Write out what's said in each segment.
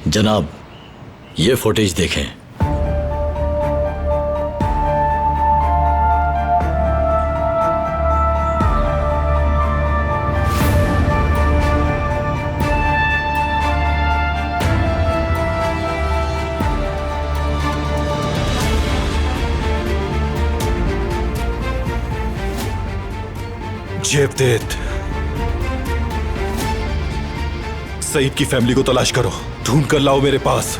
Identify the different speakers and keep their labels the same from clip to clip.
Speaker 1: जनाब, ये फुटेज देखें।
Speaker 2: जेवदेत, सईद की फैमिली को तलाश करो, ढूंढ कर लाओ मेरे पास।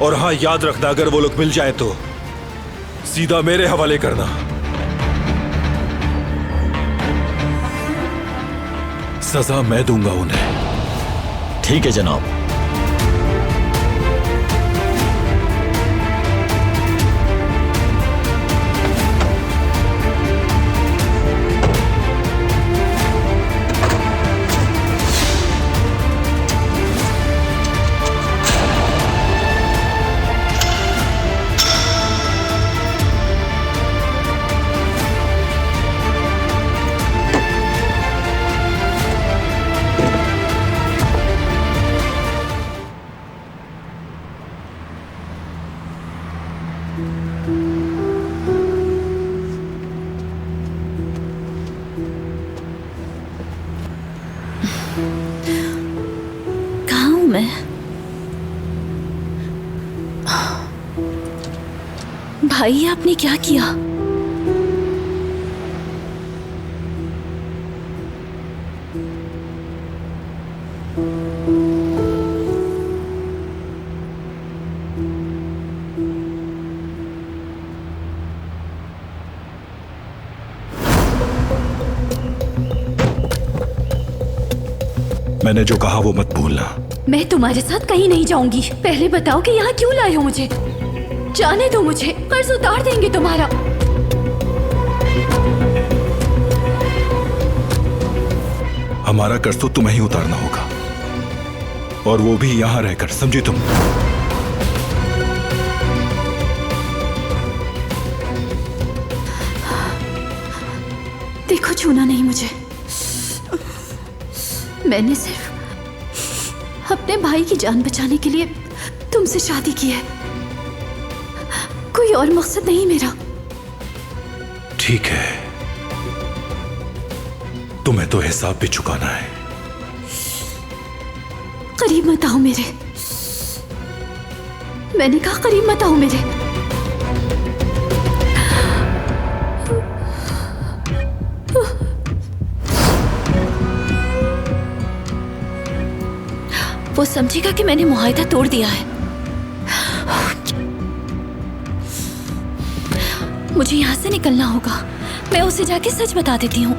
Speaker 2: और हाँ, याद रखना, अगर वो लोग मिल जाए तो सीधा मेरे हवाले करना। सजा मैं दूंगा उन्हें।
Speaker 1: ठीक है जनाब।
Speaker 3: कहाँ हूं मैं? भाई, आपने क्या किया?
Speaker 2: मैंने जो कहा वो मत भूलना।
Speaker 3: मैं तुम्हारे साथ कहीं नहीं जाऊंगी। पहले बताओ कि यहाँ क्यों लाए हो मुझे? जाने दो मुझे, कर्ज उतार देंगे तुम्हारा।
Speaker 2: हमारा कर्ज तो तुम्हें ही उतारना होगा, और वो भी यहां रहकर, समझी तुम?
Speaker 3: देखो, छूना नहीं मुझे। मैंने सिर्फ अपने भाई की जान बचाने के लिए तुमसे शादी की है, कोई और मकसद नहीं मेरा।
Speaker 2: ठीक है, तुम्हें तो हिसाब भी चुकाना है।
Speaker 3: करीब मत आओ मेरे। मैंने कहा करीब मत आओ मेरे। वो समझेगा कि मैंने मुआहदा तोड़ दिया है। मुझे यहां से निकलना होगा। मैं उसे जाके सच बता देती हूँ।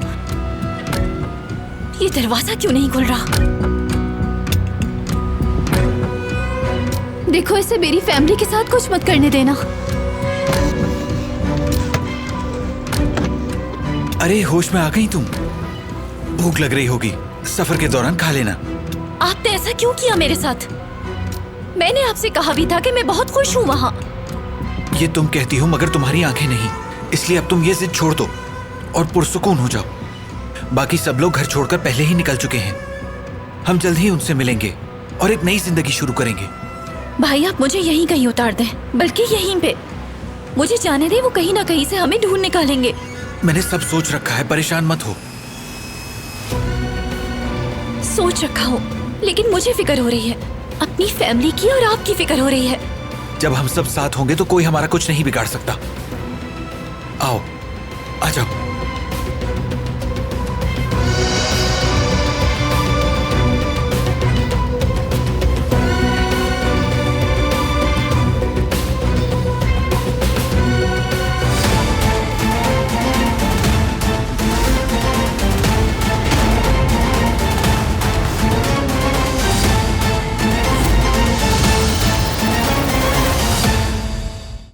Speaker 3: ये दरवाजा क्यों नहीं खुल रहा? देखो, इसे मेरी फैमिली के साथ कुछ मत करने देना।
Speaker 4: अरे, होश में आ गई तुम? भूख लग रही होगी, सफर के दौरान खा लेना।
Speaker 3: आपने ऐसा क्यों किया मेरे साथ? मैंने आपसे कहा भी था कि मैं बहुत खुश हूँ वहाँ।
Speaker 4: ये तुम कहती हो, मगर तुम्हारी आंखें नहीं। इसलिए अब तुम ये जिद छोड़ दो और पुरसुकून हो जाओ। बाकी सब लोग घर छोड़कर पहले ही निकल चुके हैं। हम जल्द ही उनसे मिलेंगे और एक नई जिंदगी शुरू करेंगे।
Speaker 3: भाई, आप मुझे यहीं कहीं उतार दें, बल्कि यहीं पे। मुझे जाने दे, वो कहीं ना कहीं से हमें ढूंढ निकालेंगे।
Speaker 4: मैंने सब सोच रखा है, परेशान मत हो।
Speaker 3: सोच रखा हो, लेकिन मुझे फिक्र हो रही है। अपनी फैमिली की और आपकी फिक्र हो रही है।
Speaker 4: जब हम सब साथ होंगे तो कोई हमारा कुछ नहीं बिगाड़ सकता। आओ, आ जाओ।